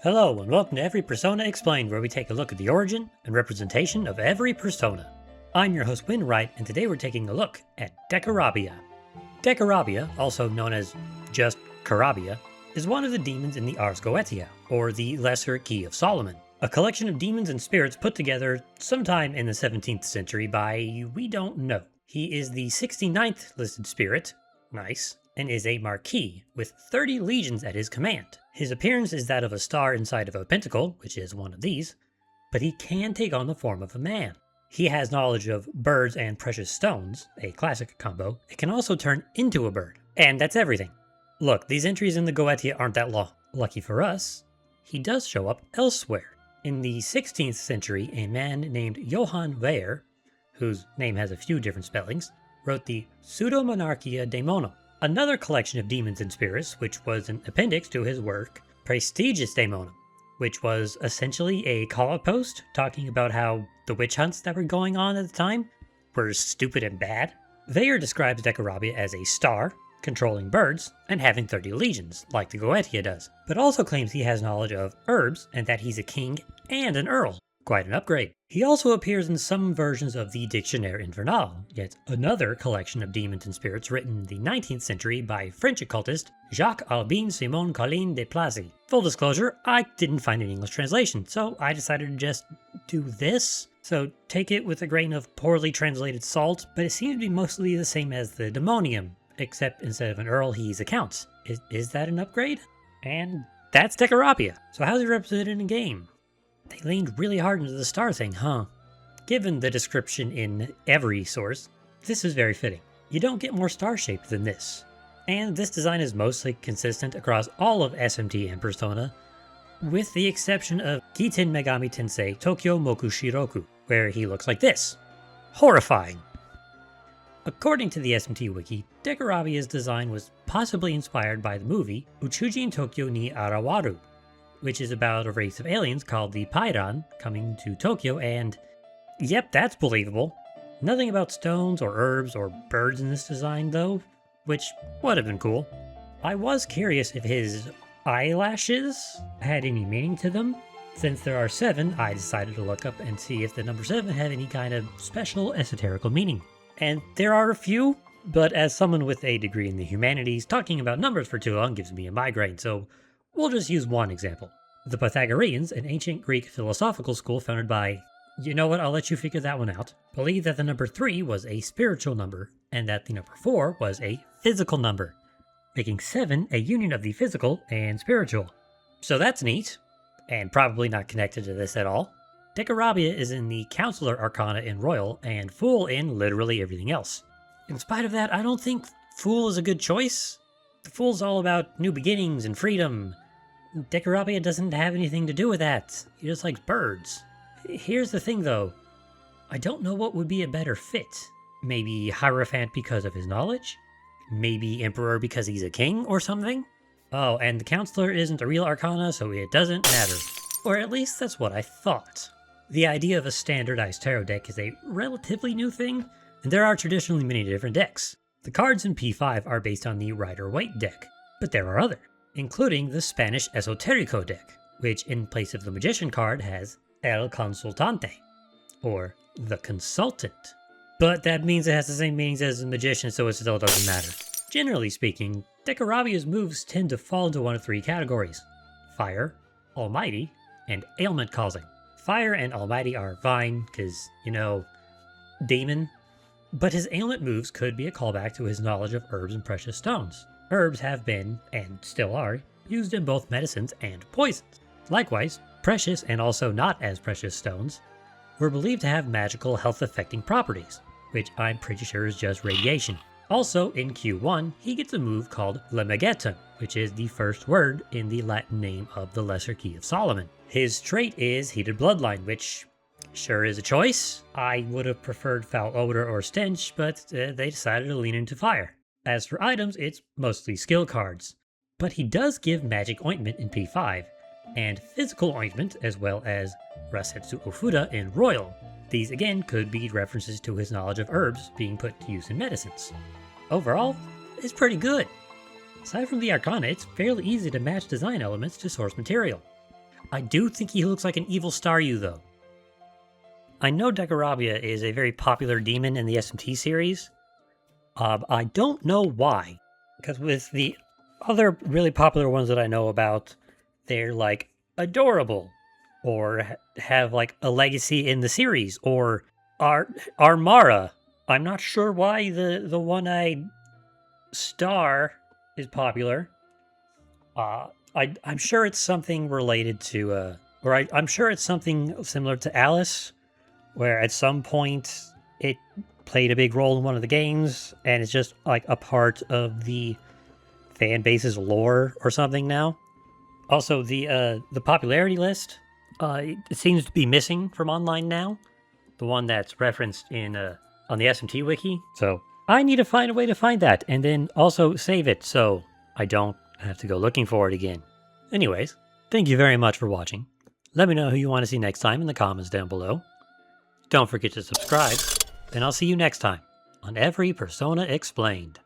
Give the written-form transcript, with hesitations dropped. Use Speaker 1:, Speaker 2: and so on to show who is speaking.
Speaker 1: Hello and welcome to Every Persona Explained, where we take a look at the origin and representation of every persona. I'm your host Winwright, and today we're taking a look at Decarabia. Decarabia, also known as just Carabia, is one of the demons in the Ars Goetia, or the Lesser Key of Solomon, a collection of demons and spirits put together sometime in the 17th century by we don't know. He is the 69th listed spirit, nice, and is a marquis with 30 legions at his command. His appearance is that of a star inside of a pentacle, which is one of these, but he can take on the form of a man. He has knowledge of birds and precious stones, a classic combo. It can also turn into a bird, and that's everything. Look, these entries in the Goetia aren't that long. Lucky for us, he does show up elsewhere. In the 16th century, a man named Johann Weyer, whose name has a few different spellings, wrote the Pseudomonarchia Dæmonum, another collection of demons and spirits, which was an appendix to his work Prestigious Dæmonum, which was essentially a call-out post talking about how the witch hunts that were going on at the time were stupid and bad. Weyer describes Decarabia as a star, controlling birds, and having 30 legions, like the Goetia does, but also claims he has knowledge of herbs and that he's a king and an earl. Quite an upgrade. He also appears in some versions of the Dictionnaire infernal, yet another collection of demons and spirits written in the 19th century by French occultist Jacques-Albin Simon Colin de Plassy. Full disclosure, I didn't find an English translation, so I decided to just do this. So take it with a grain of poorly translated salt, but it seems to be mostly the same as the Demonium, except instead of an earl, he's a count. Is that an upgrade? And that's Decarabia. So how's he represented in a game? They leaned really hard into the star thing, huh? Given the description in every source, this is very fitting. You don't get more star-shaped than this. And this design is mostly consistent across all of SMT and Persona, with the exception of Kiten Megami Tensei Tokyo Moku Shiroku, where he looks like this. Horrifying! According to the SMT wiki, Decarabia's design was possibly inspired by the movie Uchujin Tokyo ni Arawaru, which is about a race of aliens called the Pairan coming to Tokyo, and yep, that's believable. Nothing about stones or herbs or birds in this design though, which would have been cool. I was curious if his eyelashes had any meaning to them. Since there are 7, I decided to look up and see if the number 7 had any kind of special esoterical meaning. And there are a few, but as someone with a degree in the humanities, talking about numbers for too long gives me a migraine, so we'll just use one example. The Pythagoreans, an ancient Greek philosophical school founded by, you know what, I'll let you figure that one out, believed that the number 3 was a spiritual number, and that the number 4 was a physical number, making 7 a union of the physical and spiritual. So that's neat, and probably not connected to this at all. Decarabia is in the Counselor Arcana in Royal, and Fool in literally everything else. In spite of that, I don't think Fool is a good choice. The Fool's all about new beginnings and freedom. Decarabia doesn't have anything to do with that. He just likes birds. Here's the thing though. I don't know what would be a better fit. Maybe Hierophant because of his knowledge? Maybe Emperor because he's a king or something? Oh, and the Counselor isn't a real Arcana, so it doesn't matter. Or at least that's what I thought. The idea of a standardized tarot deck is a relatively new thing, and there are traditionally many different decks. The cards in P5 are based on the Rider-Waite deck, but there are others, including the Spanish Esoterico deck, which in place of the Magician card has El Consultante, or the Consultant. But that means it has the same meanings as the Magician, so it still doesn't matter. Generally speaking, Decarabia's moves tend to fall into one of 3 categories: Fire, Almighty, and Ailment Causing. Fire and Almighty are fine, because, you know, demon. But his ailment moves could be a callback to his knowledge of herbs and precious stones. Herbs have been, and still are, used in both medicines and poisons. Likewise, precious and also not as precious stones were believed to have magical health-affecting properties, which I'm pretty sure is just radiation. Also, in Q1, he gets a move called Lemegeton, which is the first word in the Latin name of the Lesser Key of Solomon. His trait is Heated Bloodline, which sure is a choice. I would have preferred Foul Odor or Stench, but they decided to lean into fire. As for items, it's mostly skill cards. But he does give magic ointment in P5, and physical ointment as well as Rasetsu Ofuda in Royal. These again could be references to his knowledge of herbs being put to use in medicines. Overall, it's pretty good. Aside from the Arcana, it's fairly easy to match design elements to source material. I do think he looks like an evil Staryu, though. I know Decarabia is a very popular demon in the SMT series. I don't know why, because with the other really popular ones that I know about, they're like adorable, or have like a legacy in the series, or Armara. I'm not sure why the one-eyed star is popular. I'm sure it's something related to, I'm sure it's something similar to Alice, where at some point it played a big role in one of the games, and it's just like a part of the fan base's lore or something now. Also, the popularity list, it seems to be missing from online now. The one that's referenced in on the SMT wiki. So I need to find a way to find that, and then also save it so I don't have to go looking for it again. Anyways, thank you very much for watching. Let me know who you want to see next time in the comments down below. Don't forget to subscribe, and I'll see you next time on Every Persona Explained.